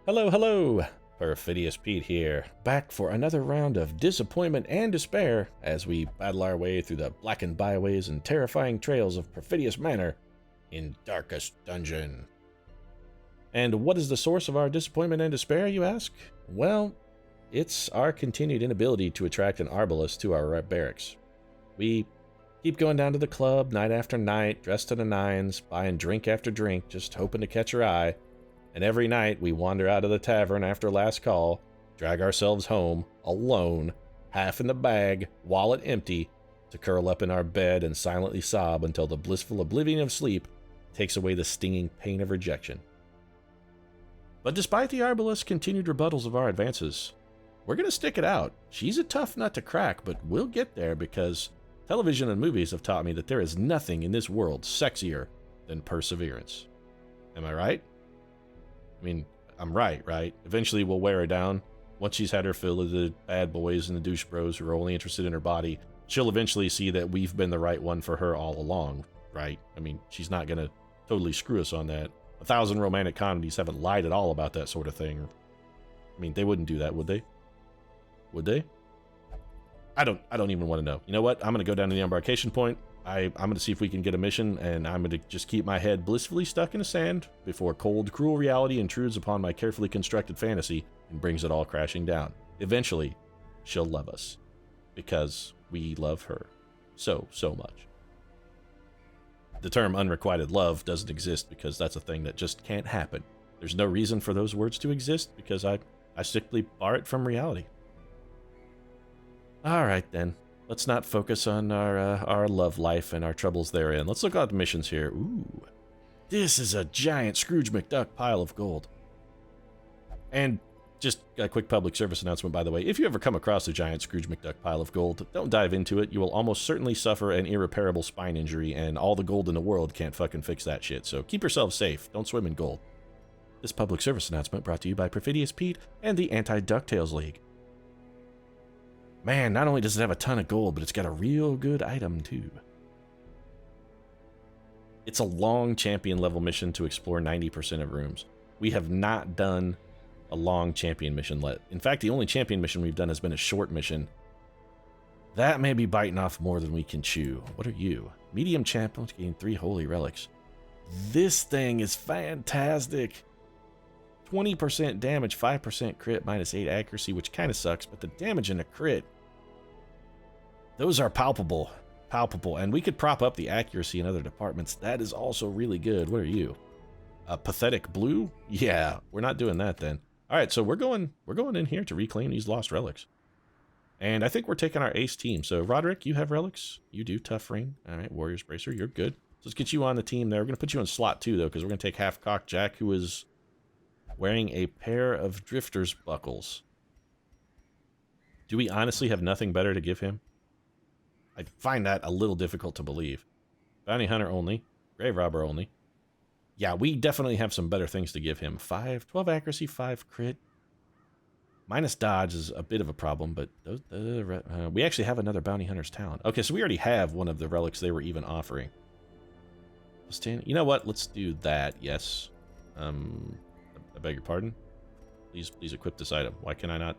Hello, hello! Perfidious Pete here, back for another round of disappointment and despair as we battle our way through the blackened byways and terrifying trails of Perfidious Manor in Darkest Dungeon. And what is the source of our disappointment and despair, you ask? Well, it's our continued inability to attract an arbalist to our barracks. We keep going down to the club night after night, dressed to the nines, buying drink after drink, just hoping to catch her eye. And every night we wander out of the tavern after last call, drag ourselves home, alone, half in the bag, wallet empty, to curl up in our bed and silently sob until the blissful oblivion of sleep takes away the stinging pain of rejection. But despite the arbalist's continued rebuttals of our advances, we're going to stick it out. She's a tough nut to crack, but we'll get there because television and movies have taught me that there is nothing in this world sexier than perseverance. Am I right? I mean, I'm right? Eventually we'll wear her down. Once she's had her fill of the bad boys and the douche bros who are only interested in her body, she'll eventually see that we've been the right one for her all along, right? I mean, she's not going to totally screw us on that. 1,000 romantic comedies haven't lied at all about that sort of thing. I mean, they wouldn't do that, would they? Would they? I don't even want to know. You know what? I'm going to go down to the embarkation point. I'm going to see if we can get a mission, and I'm going to just keep my head blissfully stuck in the sand before cold, cruel reality intrudes upon my carefully constructed fantasy and brings it all crashing down. Eventually, she'll love us. Because we love her. So much. The term unrequited love doesn't exist because that's a thing that just can't happen. There's no reason for those words to exist because I strictly borrow it from reality. Alright then. Let's not focus on our love life and our troubles therein. Let's look at the missions here. Ooh. This is a giant Scrooge McDuck pile of gold. And just a quick public service announcement, by the way. If you ever come across a giant Scrooge McDuck pile of gold, don't dive into it. You will almost certainly suffer an irreparable spine injury, and all the gold in the world can't fucking fix that shit. So keep yourself safe. Don't swim in gold. This public service announcement brought to you by Perfidious Pete and the Anti-DuckTales League. Man, not only does it have a ton of gold, but it's got a real good item, too. It's a long champion level mission to explore 90% of rooms. We have not done a long champion mission yet. In fact, the only champion mission we've done has been a short mission. That may be biting off more than we can chew. What are you? Medium champion to gain 3 holy relics. This thing is fantastic. 20% damage, 5% crit, minus 8 accuracy, which kind of sucks, but the damage and the crit, those are palpable. And we could prop up the accuracy in other departments. That is also really good. What are you? A pathetic blue? Yeah, we're not doing that then. All right, so we're going in here to reclaim these lost relics. And I think we're taking our ace team. So Roderick, you have relics. You do. Tough ring. All right, Warrior's Bracer, you're good. So let's get you on the team there. We're going to put you in slot 2, though, because we're going to take Half-Cock Jack, who is wearing a pair of Drifter's buckles. Do we honestly have nothing better to give him? I find that a little difficult to believe. Bounty Hunter only. Grave Robber only. Yeah, we definitely have some better things to give him. 12 accuracy, 5 crit. Minus dodge is a bit of a problem, but we actually have another Bounty Hunter's talent. Okay, so we already have one of the relics they were even offering. You know what? Let's do that. Yes. I beg your pardon? Please equip this item. Why can I not?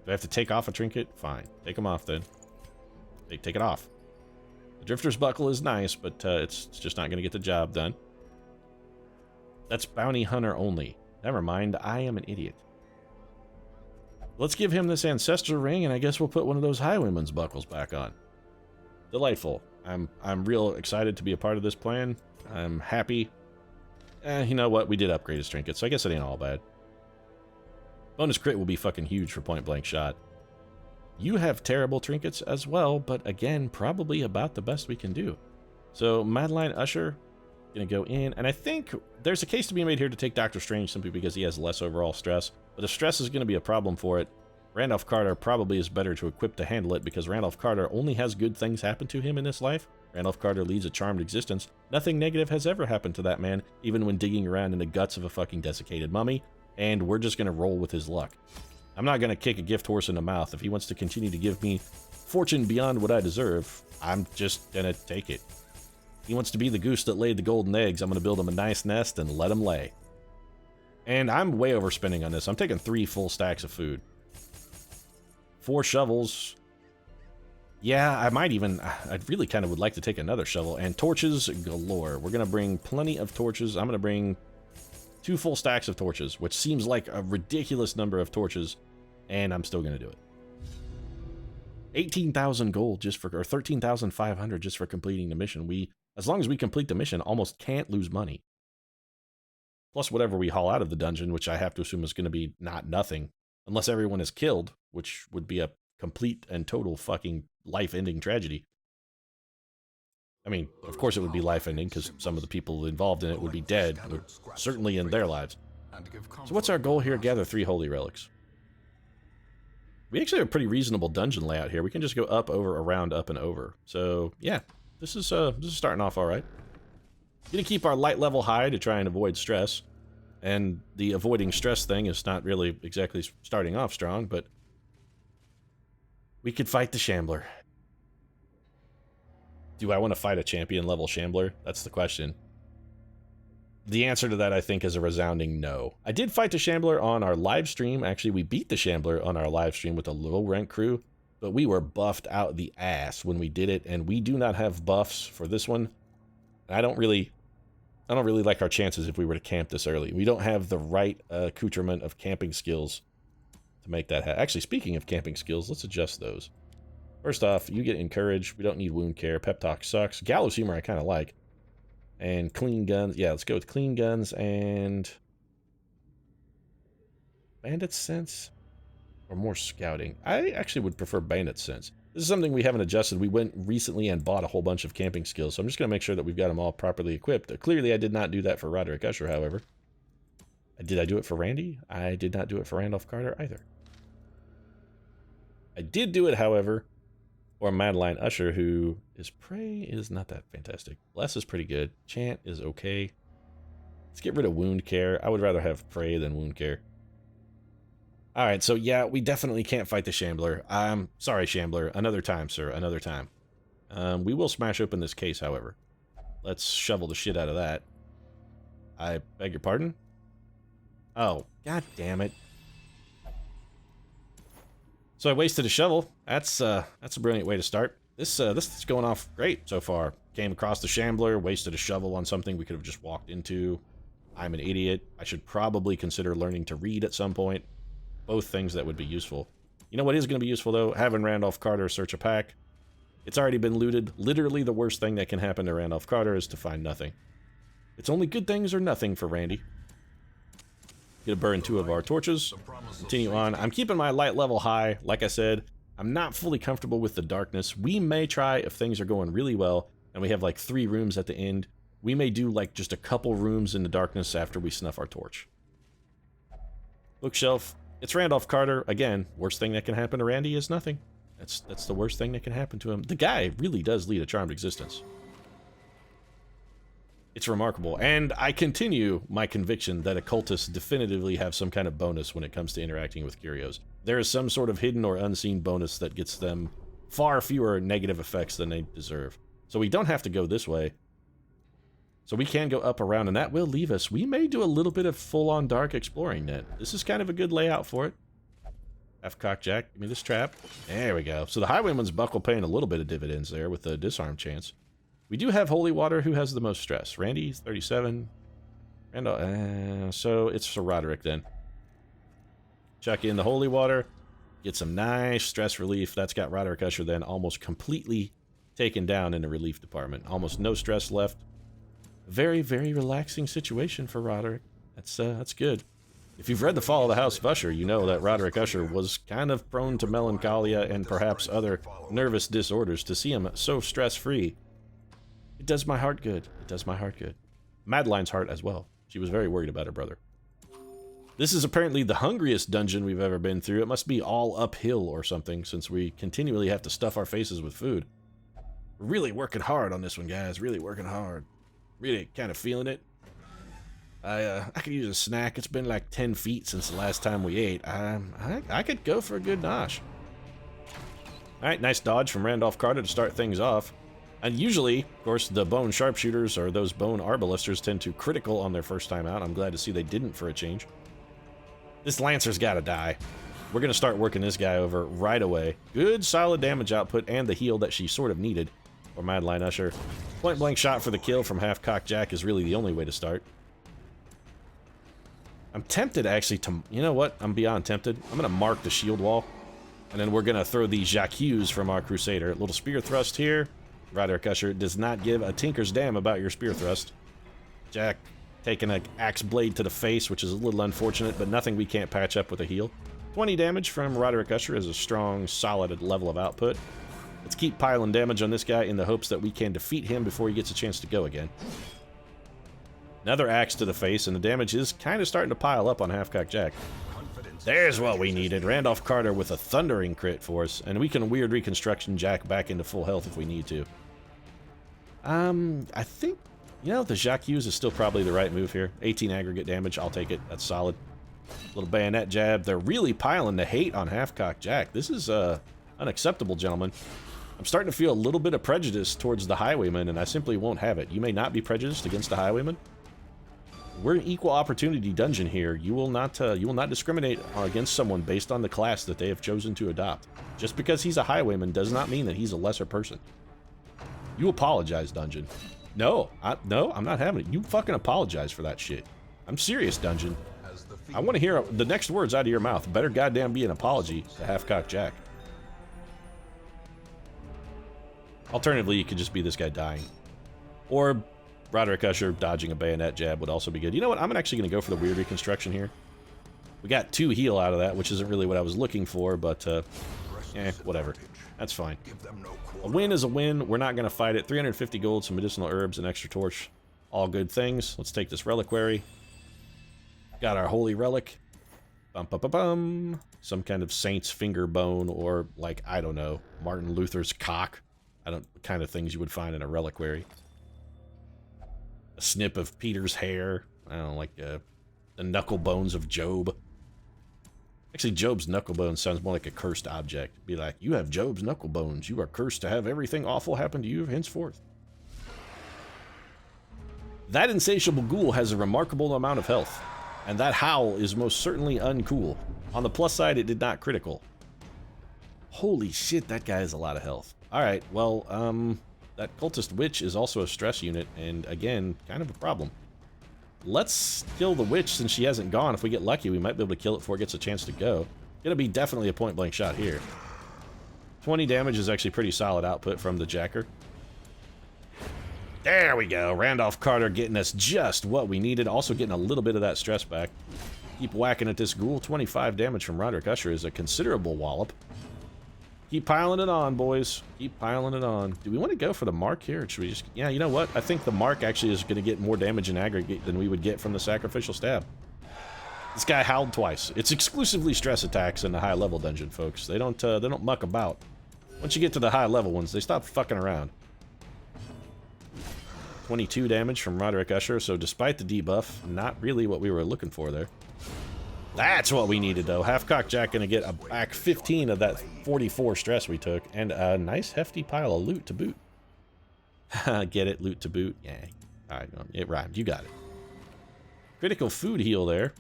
Do I have to take off a trinket? Fine. Take them off then. Take it off. The Drifter's Buckle is nice, but it's just not going to get the job done. That's Bounty Hunter only. Never mind, I am an idiot. Let's give him this Ancestor Ring, and I guess we'll put one of those Highwayman's buckles back on. Delightful. I'm real excited to be a part of this plan. I'm happy. You know what? We did upgrade his trinket, so I guess it ain't all bad. Bonus crit will be fucking huge for point blank shot. You have terrible trinkets as well, but again, probably about the best we can do. So Madeline Usher, gonna go in, and I think there's a case to be made here to take Doctor Strange simply because he has less overall stress. But if stress is gonna be a problem for it, Randolph Carter probably is better to equip to handle it because Randolph Carter only has good things happen to him in this life. Randolph Carter leads a charmed existence. Nothing negative has ever happened to that man, even when digging around in the guts of a fucking desiccated mummy, and we're just gonna roll with his luck. I'm not gonna kick a gift horse in the mouth. If he wants to continue to give me fortune beyond what I deserve, I'm just gonna take it. He wants to be the goose that laid the golden eggs. I'm gonna build him a nice nest and let him lay. And I'm way overspending on this. I'm taking 3 full stacks of food. 4 shovels. Yeah, I might even... I really kind of would like to take another shovel. And torches galore. We're going to bring plenty of torches. I'm going to bring 2 full stacks of torches, which seems like a ridiculous number of torches. And I'm still going to do it. 18,000 gold just for... Or 13,500 just for completing the mission. As long as we complete the mission, almost can't lose money. Plus whatever we haul out of the dungeon, which I have to assume is going to be not nothing. Unless everyone is killed, which would be a complete and total fucking life-ending tragedy. I mean, of course it would be life-ending, because some of the people involved in it would be dead, certainly in their lives. So what's our goal here? Gather 3 holy relics. We actually have a pretty reasonable dungeon layout here. We can just go up, over, around, up, and over. So, yeah, this is starting off all right. Gonna keep our light level high to try and avoid stress. And the avoiding stress thing is not really exactly starting off strong, but we could fight the Shambler. Do I want to fight a champion level Shambler? That's the question. The answer to that, I think, is a resounding no. I did fight the Shambler on our live stream. Actually, we beat the Shambler on our live stream with a low rank crew, but we were buffed out the ass when we did it, and we do not have buffs for this one. I don't really like our chances if we were to camp this early. We don't have the right accoutrement of camping skills to make that happen. Actually, speaking of camping skills, let's adjust those. First off, you get encouraged. We don't need wound care. Pep talk sucks. Gallows humor I kind of like. And clean guns. Yeah, let's go with clean guns and bandit sense or more scouting. I actually would prefer bandit sense. This is something we haven't adjusted. We went recently and bought a whole bunch of camping skills, so I'm just going to make sure that we've got them all properly equipped. Clearly, I did not do that for Roderick Usher, however. Did I do it for Randy? I did not do it for Randolph Carter either. I did do it, however, for Madeline Usher, who is Prey is not that fantastic. Bless is pretty good. Chant is okay. Let's get rid of wound care. I would rather have Prey than wound care. Alright, so yeah, we definitely can't fight the Shambler. I'm sorry, Shambler. Another time, sir. Another time. We will smash open this case, however. Let's shovel the shit out of that. I beg your pardon? Oh, god damn it. So I wasted a shovel. That's a brilliant way to start. This is going off great so far. Came across the Shambler, wasted a shovel on something we could have just walked into. I'm an idiot. I should probably consider learning to read at some point. Both things that would be useful. You know what is going to be useful, though? Having Randolph Carter search a pack. It's already been looted. Literally the worst thing that can happen to Randolph Carter is to find nothing. It's only good things or nothing for Randy. Gonna burn 2 of our torches. Continue on. I'm keeping my light level high. Like I said, I'm not fully comfortable with the darkness. We may try, if things are going really well, and we have like 3 rooms at the end, we may do like just a couple rooms in the darkness after we snuff our torch. Bookshelf. It's Randolph Carter. Again, worst thing that can happen to Randy is nothing. That's the worst thing that can happen to him. The guy really does lead a charmed existence. It's remarkable. And I continue my conviction that occultists definitively have some kind of bonus when it comes to interacting with curios. There is some sort of hidden or unseen bonus that gets them far fewer negative effects than they deserve. So we don't have to go this way. So we can go up, around, and that will leave us. We may do a little bit of full-on dark exploring net. This is kind of a good layout for it. F-cock jack, give me this trap. There we go. So the Highwayman's Buckle paying a little bit of dividends there with the disarm chance. We do have Holy Water. Who has the most stress? Randy's 37. Randall, so it's for Roderick then. Chuck in the Holy Water. Get some nice stress relief. That's got Roderick Usher then almost completely taken down in the relief department. Almost no stress left. Very, very relaxing situation for Roderick. That's good. If you've read The Fall of the House of Usher, you know that Roderick Usher was kind of prone to melancholia and perhaps other nervous disorders. To see him so stress-free, it does my heart good. It does my heart good. Madeline's heart as well. She was very worried about her brother. This is apparently the hungriest dungeon we've ever been through. It must be all uphill or something, since we continually have to stuff our faces with food. We're really working hard on this one, guys. Really working hard. Really kind of feeling it. I could use a snack. It's been like 10 feet since the last time we ate. I could go for a good nosh. Alright, nice dodge from Randolph Carter to start things off. And usually, of course, the bone sharpshooters or those bone arbalisters tend to critical on their first time out. I'm glad to see they didn't for a change. This Lancer's gotta die. We're gonna start working this guy over right away. Good solid damage output and the heal that she sort of needed. Or Madline Usher. Point blank shot for the kill from half-cocked Jack is really the only way to start. I'm tempted actually to, you know what? I'm beyond tempted. I'm gonna mark the shield wall. And then we're gonna throw the Jacques from our Crusader. Little spear thrust here. Roderick Usher does not give a tinker's damn about your spear thrust. Jack taking an axe blade to the face, which is a little unfortunate, but nothing we can't patch up with a heal. 20 damage from Roderick Usher is a strong, solid level of output. Let's keep piling damage on this guy in the hopes that we can defeat him before he gets a chance to go again. Another axe to the face, and the damage is kind of starting to pile up on Half-Cock Jack. There's what we needed. Randolph Carter with a thundering crit for us, and we can weird reconstruction Jack back into full health if we need to. I think, you know, the Jacques is still probably the right move here. 18 aggregate damage, I'll take it. That's solid. Little bayonet jab. They're really piling the hate on Half-Cock Jack. This is unacceptable, gentlemen. I'm starting to feel a little bit of prejudice towards the Highwayman, and I simply won't have it. You may not be prejudiced against the Highwayman. We're an equal opportunity dungeon here. You will not discriminate against someone based on the class that they have chosen to adopt. Just because he's a Highwayman does not mean that he's a lesser person. You apologize, dungeon. No, I'm not having it. You fucking apologize for that shit. I'm serious, dungeon. I want to hear the next words out of your mouth. Better goddamn be an apology to Half-Cock Jack. Alternatively, it could just be this guy dying. Or Roderick Usher dodging a bayonet jab would also be good. You know what? I'm actually going to go for the weird reconstruction here. We got 2 heal out of that, which isn't really what I was looking for, but, whatever. That's fine. A win is a win. We're not going to fight it. 350 gold, some medicinal herbs, an extra torch. All good things. Let's take this reliquary. Got our holy relic. Bum, bum, bum, bum. Some kind of saint's finger bone, or, like, I don't know, Martin Luther's cock. The kind of things you would find in a reliquary. A snip of Peter's hair. I don't know, like the knuckle bones of Job. Actually, Job's knuckle bones sounds more like a cursed object. Be like, you have Job's knuckle bones. You are cursed to have everything awful happen to you henceforth. That insatiable ghoul has a remarkable amount of health. And that howl is most certainly uncool. On the plus side, it did not critical. Holy shit, that guy has a lot of health. Alright, well, that cultist witch is also a stress unit, and again, kind of a problem. Let's kill the witch since she hasn't gone. If we get lucky, we might be able to kill it before it gets a chance to go. Gonna be definitely a point-blank shot here. 20 damage is actually pretty solid output from the Jacker. There we go. Randolph Carter getting us just what we needed. Also getting a little bit of that stress back. Keep whacking at this ghoul. 25 damage from Roderick Usher is a considerable wallop. Keep piling it on, boys. Keep piling it on. Do we want to go for the mark here? Or should we just... Yeah, you know what? I think the mark actually is going to get more damage in aggregate than we would get from the sacrificial stab. This guy howled twice. It's exclusively stress attacks in the high-level dungeon, folks. They don't muck about. Once you get to the high-level ones, they stop fucking around. 22 damage from Roderick Usher, so despite the debuff, not really what we were looking for there. That's what we needed, though. Half-Cock Jack gonna get a back 15 of that 44 stress we took, and a nice hefty pile of loot to boot. Get it? Loot to boot? Yeah. Alright, it rhymed. You got it. Critical food heal there.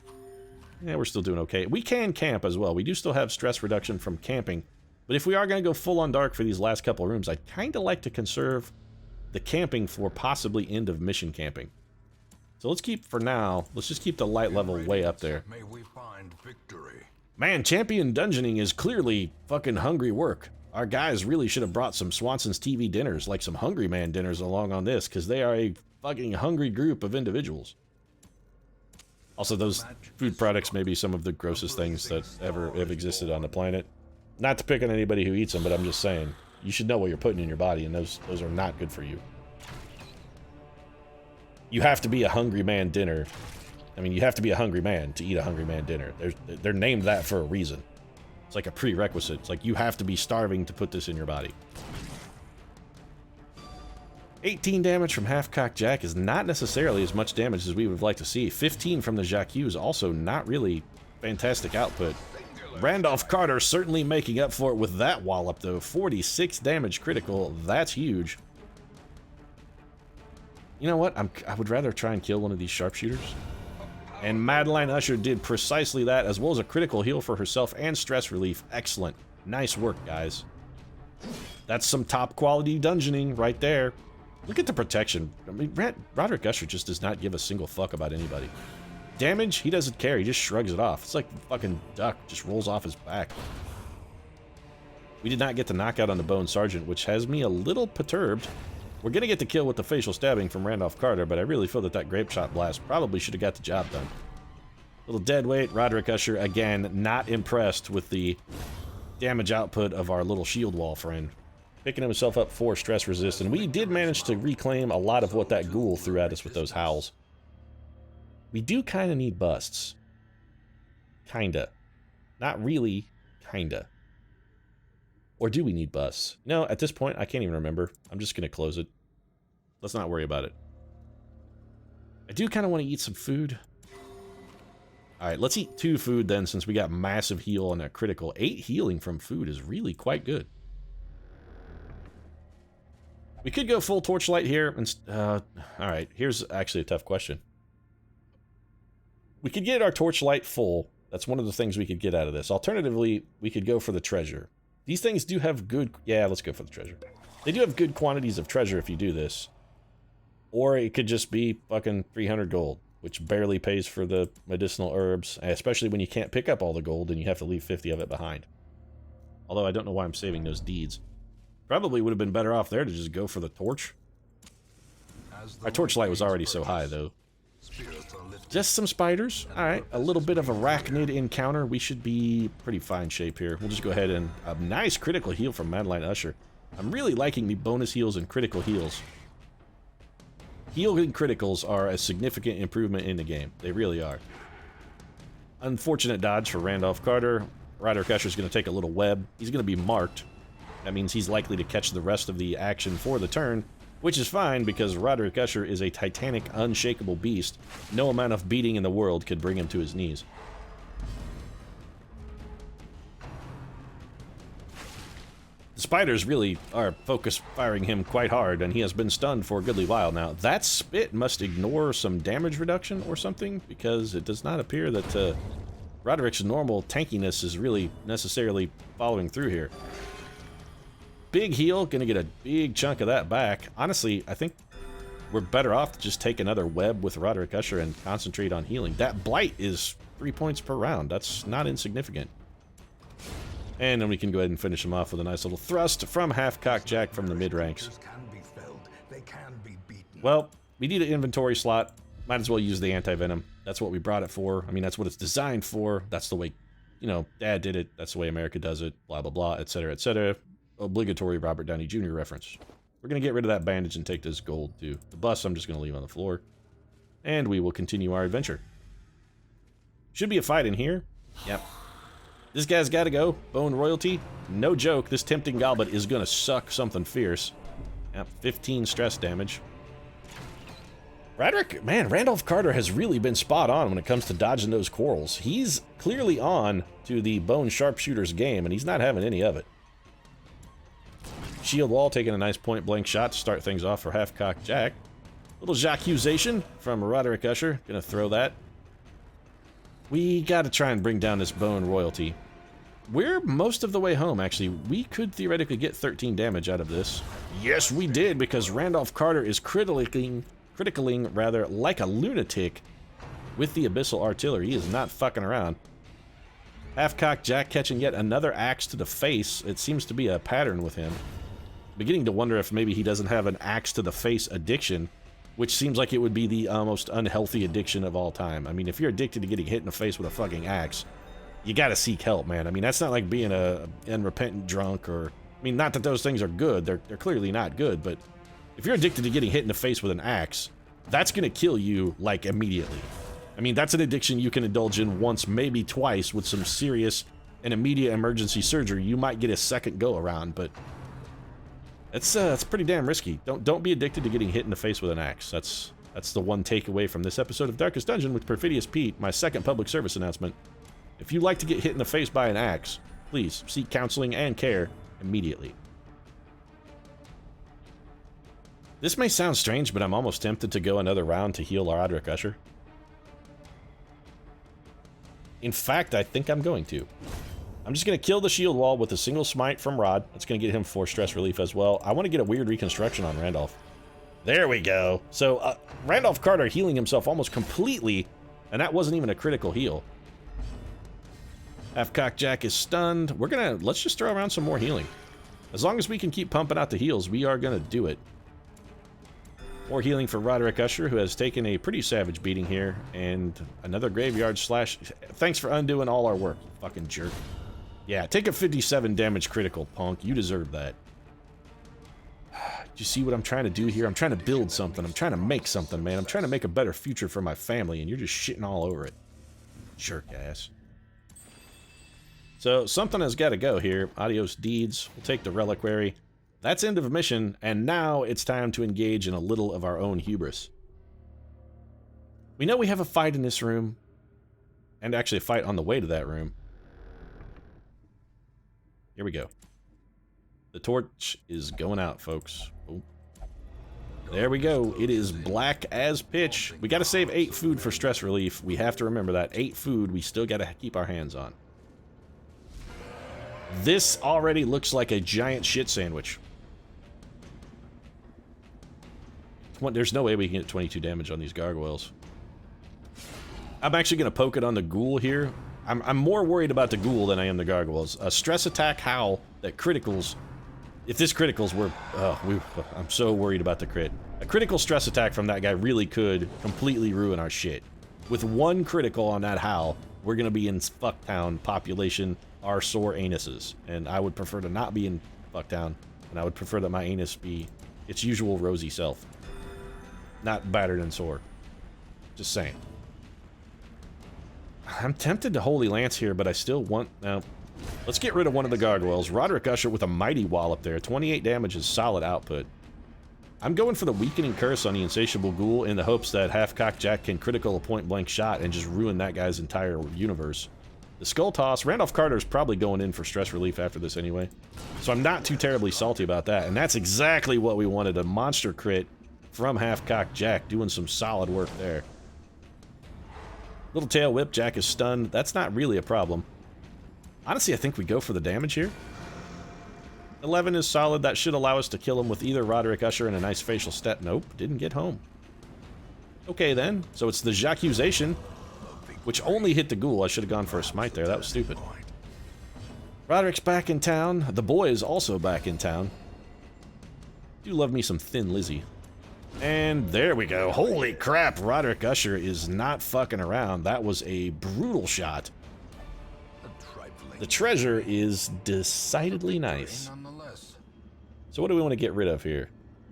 Yeah, we're still doing okay. We can camp as well. We do still have stress reduction from camping, but if we are gonna go full on dark for these last couple of rooms, I'd kinda like to conserve the camping for possibly end of mission camping. So let's keep, for now, let's just keep the light level way up there. May we find victory. Man, champion dungeoning is clearly fucking hungry work. Our guys really should have brought some Swanson's TV dinners, like some Hungry Man dinners along on this, because they are a fucking hungry group of individuals. Also, those food products may be some of the grossest things that ever have existed on the planet. Not to pick on anybody who eats them, but I'm just saying, you should know what you're putting in your body, and those are not good for you. You have to be a hungry man dinner. I mean, you have to be a hungry man to eat a hungry man dinner. They're named that for a reason. It's like a prerequisite. It's like you have to be starving to put this in your body. 18 damage from Half-Cock Jack is not necessarily as much damage as we would have liked to see. 15 from the Jacques is also not really fantastic output. Randolph Carter certainly making up for it with that wallop, though. 46 damage critical. That's huge. You know what? I would rather try and kill one of these sharpshooters. And Madeline Usher did precisely that, as well as a critical heal for herself and stress relief. Excellent. Nice work, guys. That's some top quality dungeoning right there. Look at the protection. I mean, Roderick Usher just does not give a single fuck about anybody. Damage, he doesn't care. He just shrugs it off. It's like the fucking duck just rolls off his back. We did not get the knockout on the Bone Sergeant, which has me a little perturbed. We're going to get the kill with the facial stabbing from Randolph Carter, but I really feel that that grape shot blast probably should have got the job done. Little dead weight. Roderick Usher, again, not impressed with the damage output of our little shield wall friend. Picking himself up 4 stress resist, and we did manage to reclaim a lot of what that ghoul threw at us with those howls. We do kind of need busts. Kinda. Not really, kinda. Or do we need busts? No, at this point, I can't even remember. I'm just going to close it. Let's not worry about it. I do kind of want to eat some food. Alright, let's eat 2 food then, since we got massive heal on that critical. 8 healing from food is really quite good. We could go full torchlight here. And alright, here's actually a tough question. We could get our torchlight full. That's one of the things we could get out of this. Alternatively, we could go for the treasure. These things do have good... Yeah, let's go for the treasure. They do have good quantities of treasure if you do this. Or it could just be fucking 300 gold, which barely pays for the medicinal herbs, especially when you can't pick up all the gold and you have to leave 50 of it behind. Although I don't know why I'm saving those deeds. Probably would have been better off there to just go for the torch. Our torchlight was already so high, though. Just some spiders. Alright, a little bit of arachnid encounter. We should be pretty fine shape here. We'll just go ahead and... A nice critical heal from Madeline Usher. I'm really liking the bonus heals and critical heals. Healing criticals are a significant improvement in the game. They really are. Unfortunate dodge for Randolph Carter. Roderick Usher's going to take a little web. He's going to be marked. That means he's likely to catch the rest of the action for the turn, which is fine because Roderick Usher is a titanic, unshakable beast. No amount of beating in the world could bring him to his knees. The spiders really are focus firing him quite hard, and he has been stunned for a goodly while now. That spit must ignore some damage reduction or something, because it does not appear that Roderick's normal tankiness is really necessarily following through here. Big heal, gonna get a big chunk of that back. Honestly, I think we're better off to just take another web with Roderick Usher and concentrate on healing. That blight is 3 points per round. That's not insignificant. And then we can go ahead and finish him off with a nice little thrust from Half-Cock Jack from the mid-ranks. Well, we need an inventory slot. Might as well use the anti-venom. That's what we brought it for. I mean, that's what it's designed for. That's the way, you know, Dad did it. That's the way America does it. Blah, blah, blah, etc., etc. Obligatory Robert Downey Jr. reference. We're going to get rid of that bandage and take this gold, too. The bus I'm just going to leave on the floor. And we will continue our adventure. Should be a fight in here. Yep. This guy's got to go. Bone royalty. No joke, this tempting goblet is going to suck something fierce. Yep, 15 stress damage. Roderick, man, Randolph Carter has really been spot on when it comes to dodging those quarrels. He's clearly on to the bone sharpshooter's game, and he's not having any of it. Shield wall taking a nice point-blank shot to start things off for Half-Cock Jack. Little J'accusation from Roderick Usher. Gonna throw that. We gotta try and bring down this bone royalty. We're most of the way home, actually. We could theoretically get 13 damage out of this. Yes, we did, because Randolph Carter is critically rather like a lunatic with the Abyssal Artillery. He is not fucking around. Half-Cock Jack catching yet another axe to the face. It seems to be a pattern with him. Beginning to wonder if maybe he doesn't have an axe to the face addiction, which seems like it would be the most unhealthy addiction of all time. I mean, if you're addicted to getting hit in the face with a fucking axe, you gotta seek help, man. I mean, that's not like being a unrepentant drunk or... I mean, not that those things are good. They're clearly not good, but if you're addicted to getting hit in the face with an axe, that's gonna kill you, like, immediately. I mean, that's an addiction you can indulge in once, maybe twice, with some serious and immediate emergency surgery. You might get a second go around, but it's pretty damn risky. Don't be addicted to getting hit in the face with an axe. That's the one takeaway from this episode of Darkest Dungeon with Perfidious Pete, my second public service announcement. If you like to get hit in the face by an axe, please seek counseling and care immediately. This may sound strange, but I'm almost tempted to go another round to heal Roderick Usher. In fact, I think I'm going to. I'm just going to kill the shield wall with a single smite from Rod. That's going to get him 4 stress relief as well. I want to get a weird reconstruction on Randolph. There we go. So, Randolph Carter healing himself almost completely, and that wasn't even a critical heal. Half-Cock Jack is stunned. We're going to... Let's just throw around some more healing. As long as we can keep pumping out the heals, we are going to do it. More healing for Roderick Usher, who has taken a pretty savage beating here. And another graveyard slash... Thanks for undoing all our work, you fucking jerk. Yeah, take a 57 damage critical, punk. You deserve that. Do you see what I'm trying to do here? I'm trying to build something. I'm trying to make something, man. I'm trying to make a better future for my family, and you're just shitting all over it. Jerk ass. So, something has got to go here. Adios deeds. We'll take the reliquary. That's end of mission, and now it's time to engage in a little of our own hubris. We know we have a fight in this room, and actually a fight on the way to that room. Here we go. The torch is going out, folks. Oh. There we go. It is black as pitch. We got to save 8 food for stress relief. We have to remember that. 8 food we still got to keep our hands on. This already looks like a giant shit sandwich. There's no way we can get 22 damage on these gargoyles. I'm actually going to poke it on the ghoul here. I'm more worried about the ghoul than I am the gargoyles. A stress attack howl that criticals... If this criticals were... I'm so worried about the crit. A critical stress attack from that guy really could completely ruin our shit. With 1 critical on that howl, we're going to be in Fucktown population, our sore anuses. And I would prefer to not be in Fucktown, and I would prefer that my anus be its usual rosy self. Not battered and sore. Just saying. I'm tempted to Holy Lance here, but I still want... Now, let's get rid of one of the gargoyles. Roderick Usher with a mighty wallop there. 28 damage is solid output. I'm going for the Weakening Curse on the Insatiable Ghoul in the hopes that Half-Cock Jack can critical a point-blank shot and just ruin that guy's entire universe. The Skull Toss, Randolph Carter's probably going in for stress relief after this anyway. So I'm not too terribly salty about that. And that's exactly what we wanted, a monster crit from Half-Cock Jack, doing some solid work there. Little Tail Whip, Jack is stunned. That's not really a problem. Honestly, I think we go for the damage here. 11 is solid. That should allow us to kill him with either Roderick Usher and a nice facial step. Nope, didn't get home. Okay then, so it's the J'accusation, which only hit the ghoul. I should have gone for a smite there. That was stupid. Roderick's back in town. The boy is also back in town. Do love me some Thin Lizzy. And there we go. Holy crap, Roderick Usher is not fucking around. That was a brutal shot. The treasure is decidedly nice. So what do we want to get rid of here?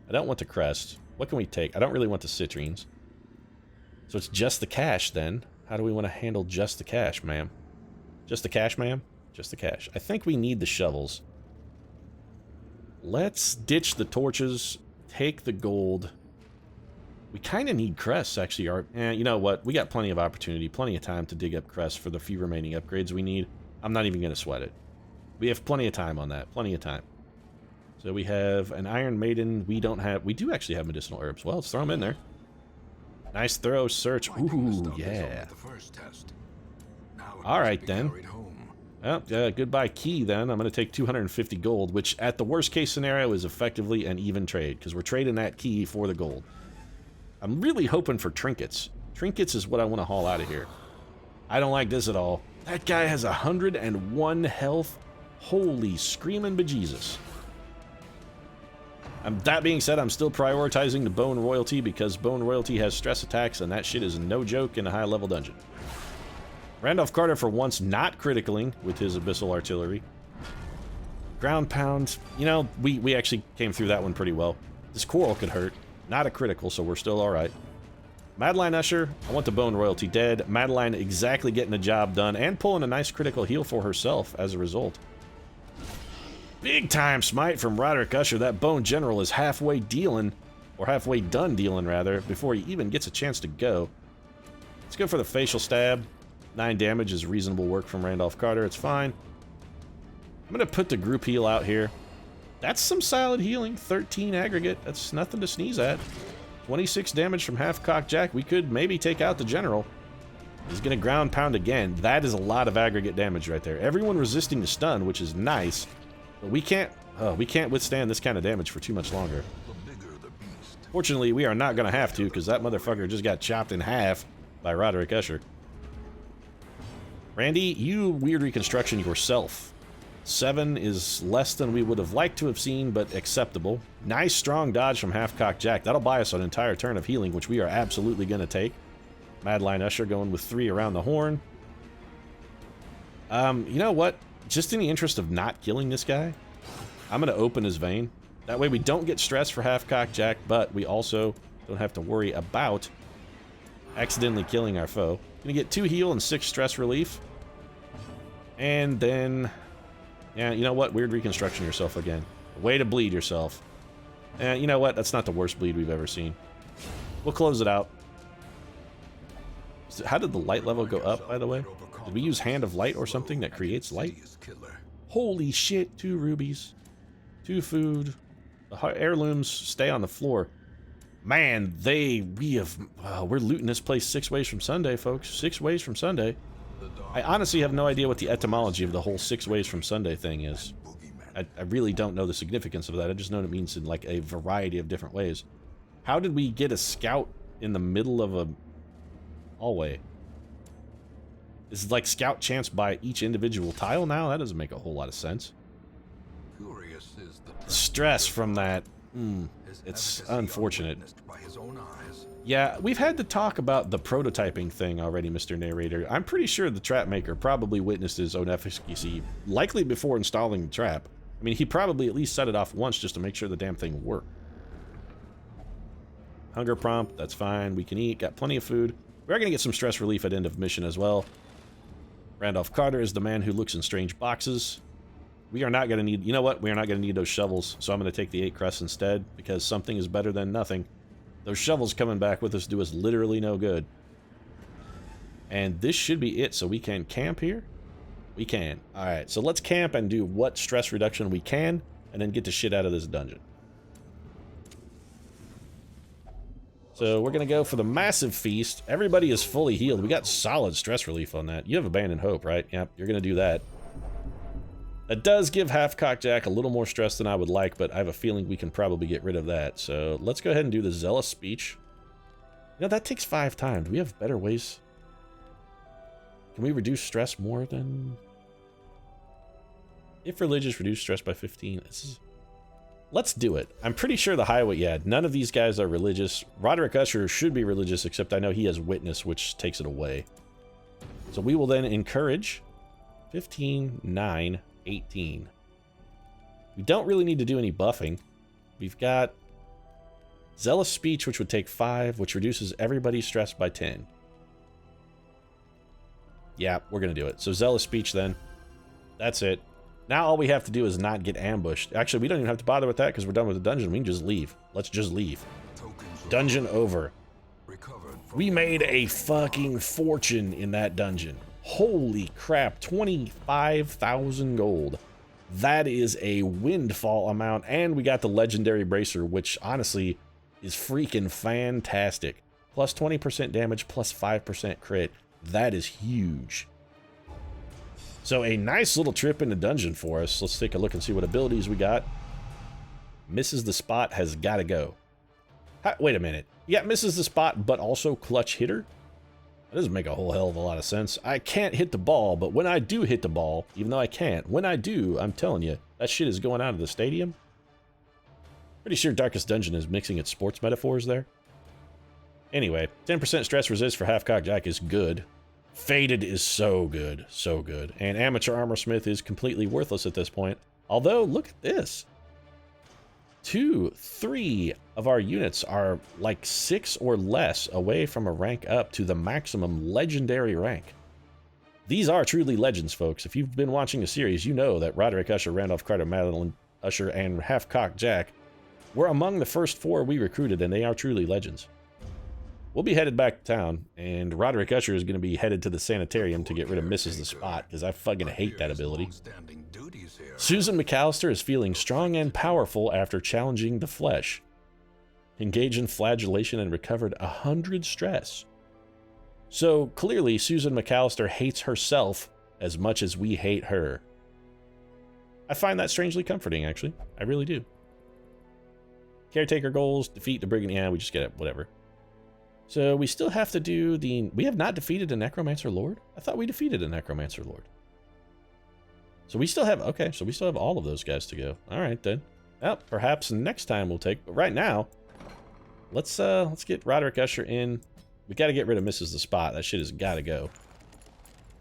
I don't want the crest. What can we take? I don't really want the citrines. So it's just the cash then. How do we want to handle just the cash, ma'am? Just the cash, ma'am? Just the cash. I think we need the shovels. Let's ditch the torches. Take the gold. We kind of need crests, actually. You know what? We got plenty of opportunity, plenty of time to dig up crests for the few remaining upgrades we need. I'm not even going to sweat it. We have plenty of time on that. Plenty of time. So we have an Iron Maiden. We don't have... We do actually have medicinal herbs. Well, let's throw them in there. Nice throw, search. Ooh, yeah. Alright, then. Well, goodbye key, then. I'm going to take 250 gold, which at the worst case scenario is effectively an even trade, because we're trading that key for the gold. I'm really hoping for trinkets. Trinkets is what I want to haul out of here. I don't like this at all. That guy has 101 health. Holy screaming bejesus. That being said, I'm still prioritizing the Bone Royalty because Bone Royalty has stress attacks, and that shit is no joke in a high-level dungeon. Randolph Carter, for once, not criticaling with his Abyssal Artillery. Ground Pound. You know, we actually came through that one pretty well. This Coral could hurt. Not a critical, so we're still alright. Madeline Usher, I want the Bone Royalty dead. Madeline exactly getting the job done and pulling a nice critical heal for herself as a result. Big time smite from Roderick Usher. That Bone General is halfway dealing, or halfway done dealing rather, before he even gets a chance to go. Let's go for the facial stab. 9 damage is reasonable work from Randolph Carter. It's fine. I'm going to put the group heal out here. That's some solid healing. 13 aggregate. That's nothing to sneeze at. 26 damage from Half-Cock Jack. We could maybe take out the General. He's going to ground pound again. That is a lot of aggregate damage right there. Everyone resisting the stun, which is nice. But we can't withstand this kind of damage for too much longer. Fortunately, we are not going to have to, because that motherfucker just got chopped in half by Roderick Usher. Randy, you weird reconstruction yourself. 7 is less than we would have liked to have seen, but acceptable. Nice strong dodge from Half-Cocked Jack. That'll buy us an entire turn of healing, which we are absolutely going to take. Madline Usher going with 3 around the horn. You know what? Just in the interest of not killing this guy, I'm going to open his vein. That way we don't get stressed for Half-Cocked Jack, but we also don't have to worry about accidentally killing our foe. Gonna get 2 heal and 6 stress relief. And then, yeah, you know what? Weird reconstruction yourself again. Way to bleed yourself. And you know what? That's not the worst bleed we've ever seen. We'll close it out. How did the light level go up, by the way? Did we use Hand of Light or something that creates light? Holy shit, 2 rubies. 2 food. The heirlooms stay on the floor. Man, we're looting this place 6 ways from Sunday, folks. 6 ways from Sunday. I honestly have no idea what the etymology of the whole 6 ways from Sunday thing is. I really don't know the significance of that. I just know it means in like a variety of different ways. How did we get a scout in the middle of a hallway? This is like scout chance by each individual tile now? That doesn't make a whole lot of sense. Stress from that. It's unfortunate. Yeah, we've had to talk about the prototyping thing already, Mr. Narrator. I'm pretty sure the trap maker probably witnessed his own efficacy, likely before installing the trap. I mean, he probably at least set it off once just to make sure the damn thing worked. Hunger prompt, that's fine. We can eat, got plenty of food. We're going to get some stress relief at end of mission as well. Randolph Carter is the man who looks in strange boxes. We are not going to need, you know what? We are not going to need those shovels, so I'm going to take the 8 crests instead, because something is better than nothing. Those shovels coming back with us do us literally no good. And this should be it, so we can camp here? We can. Alright, so let's camp and do what stress reduction we can, and then get the shit out of this dungeon. So we're going to go for the massive feast. Everybody is fully healed. We got solid stress relief on that. You have abandoned hope, right? Yep, you're going to do that. That does give Half-Cocked Jack a little more stress than I would like, but I have a feeling we can probably get rid of that. So let's go ahead and do the Zealous Speech. You know, that takes 5 times. Do we have better ways? Can we reduce stress more than... If religious, reduce stress by 15. Let's do it. I'm pretty sure the highway, yeah, none of these guys are religious. Roderick Usher should be religious, except I know he has witness, which takes it away. So we will then encourage 15, 9, 18. We don't really need to do any buffing. We've got Zealous Speech, which would take 5, which reduces everybody's stress by 10. Yeah, we're going to do it. So Zealous Speech then. That's it. Now all we have to do is not get ambushed. Actually, we don't even have to bother with that because we're done with the dungeon. We can just leave. Let's just leave. Dungeon over. We made a fucking fortune in that dungeon. Holy crap, 25,000 gold. That is a windfall amount, and we got the legendary bracer, which honestly is freaking fantastic. Plus 20% damage, plus 5% crit. That is huge. So a nice little trip in the dungeon for us. Let's take a look and see what abilities we got. Misses the spot has got to go. Wait a minute. Yeah, misses the spot, but also clutch hitter? That doesn't make a whole hell of a lot of sense. I can't hit the ball, but when I do hit the ball, even though I can't, when I do, I'm telling you, that shit is going out of the stadium. Pretty sure Darkest Dungeon is mixing its sports metaphors there. Anyway, 10% stress resist for Half-Cocked Jack is good. Faded is so good, so good. And Amateur Armor Smith is completely worthless at this point. Although, look at this. 2, 3 of our units are like 6 or less away from a rank up to the maximum legendary rank. These are truly legends, folks. If you've been watching the series, you know that Roderick Usher, Randolph Carter, Madeline Usher, and Half-Cocked Jack were among the first 4 we recruited, and they are truly legends. We'll be headed back to town, and Roderick Usher is going to be headed to the sanitarium to get rid of Misses the Spot, because I fucking hate that ability. Susan McAllister is feeling strong and powerful after challenging the flesh. Engaged in flagellation and recovered 100 stress. So clearly Susan McAllister hates herself as much as we hate her. I find that strangely comforting, actually. I really do. Caretaker goals, defeat the brigand. Yeah, we just get it, whatever. So we still have to do the... We have not defeated a Necromancer Lord? I thought we defeated a Necromancer Lord. So we still have... Okay, so we still have all of those guys to go. All right, then. Well, perhaps next time we'll take... But right now, let's get Roderick Usher in. We got to get rid of Mrs. the Spot. That shit has got to go.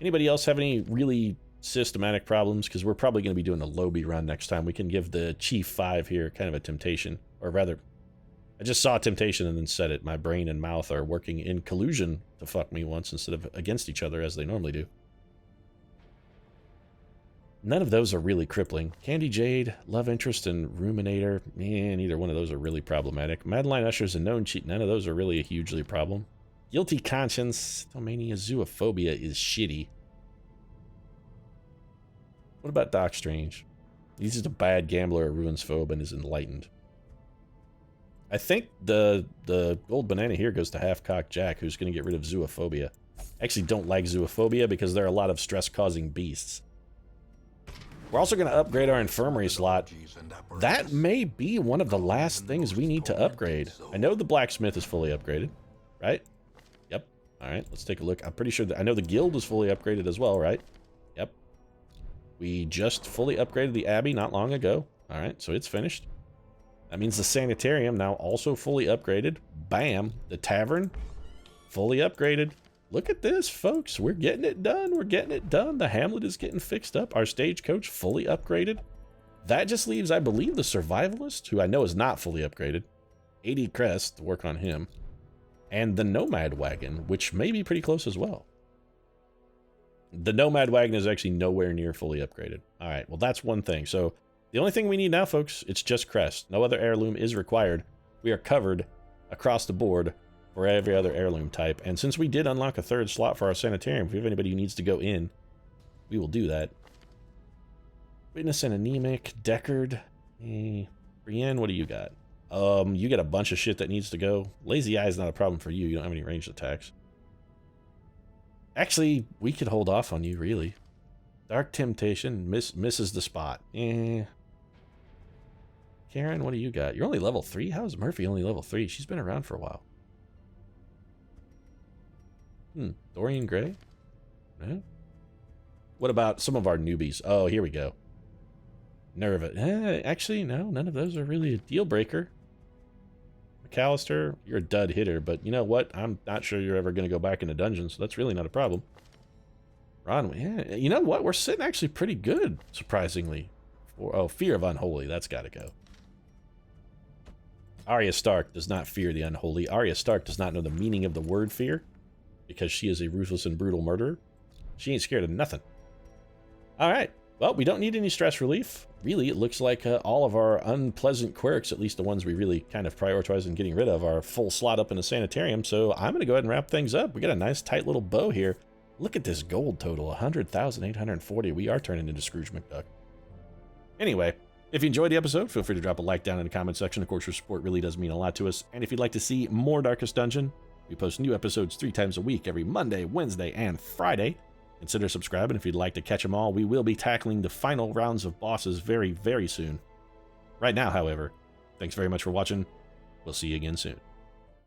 Anybody else have any really systematic problems? Because we're probably going to be doing a Lobby run next time. We can give the Chief 5 here kind of a temptation. Or rather, I just saw temptation and then said it. My brain and mouth are working in collusion to fuck me once instead of against each other as they normally do. None of those are really crippling. Candy Jade, Love Interest, and Ruminator. Man, neither one of those are really problematic. Madeline Usher's a known cheat. None of those are really a hugely problem. Guilty Conscience, Domania, Zoophobia is shitty. What about Doc Strange? He's just a bad gambler, a ruins phobe, and is enlightened. I think the gold banana here goes to Half-Cocked Jack, who's going to get rid of Zoophobia. I actually don't like Zoophobia because there are a lot of stress-causing beasts. We're also going to upgrade our infirmary slot. That may be one of the last things we need to upgrade. I know the blacksmith is fully upgraded, right? Yep. All right, let's take a look. I'm pretty sure that I know the guild is fully upgraded as well, right? Yep. We just fully upgraded the Abbey not long ago. All right, so it's finished. That means the sanitarium now also fully upgraded. Bam. The tavern, fully upgraded. Look at this, folks. We're getting it done. We're getting it done. The Hamlet is getting fixed up. Our stagecoach fully upgraded. That just leaves, I believe, the Survivalist, who I know is not fully upgraded. 80 Crest to work on him. And the Nomad Wagon, which may be pretty close as well. The Nomad Wagon is actually nowhere near fully upgraded. All right, well, that's one thing. So the only thing we need now, folks, it's just Crest. No other heirloom is required. We are covered across the board for every other heirloom type. And since we did unlock a third slot for our sanitarium, if we have anybody who needs to go in, we will do that. Witness and Anemic, Deckard. Brienne, what do you got? You got a bunch of shit that needs to go. Lazy Eye is not a problem for you. You don't have any ranged attacks. Actually, we could hold off on you, really. Dark Temptation, misses the spot. Karen, what do you got? You're only level 3? How is Murphy only level 3? She's been around for a while. Dorian Gray? No? What about some of our newbies? Oh, here we go. Nerva. Actually, no, none of those are really a deal breaker. McAllister, you're a dud hitter, but you know what? I'm not sure you're ever going to go back into dungeons, so that's really not a problem. Ron, yeah, you know what? We're sitting actually pretty good, surprisingly. Oh, Fear of Unholy, that's got to go. Arya Stark does not fear the unholy. Arya Stark does not know the meaning of the word fear, because she is a ruthless and brutal murderer. She ain't scared of nothing. All right. Well, we don't need any stress relief. Really, it looks like all of our unpleasant quirks, at least the ones we really kind of prioritize in getting rid of, are full slot up in the sanitarium. So I'm going to go ahead and wrap things up. We got a nice tight little bow here. Look at this gold total, 100,840. We are turning into Scrooge McDuck. Anyway, if you enjoyed the episode, feel free to drop a like down in the comment section. Of course, your support really does mean a lot to us. And if you'd like to see more Darkest Dungeon, we post new episodes 3 times a week, every Monday, Wednesday, and Friday. Consider subscribing if you'd like to catch them all. We will be tackling the final rounds of bosses very, very soon. Right now, however, thanks very much for watching. We'll see you again soon.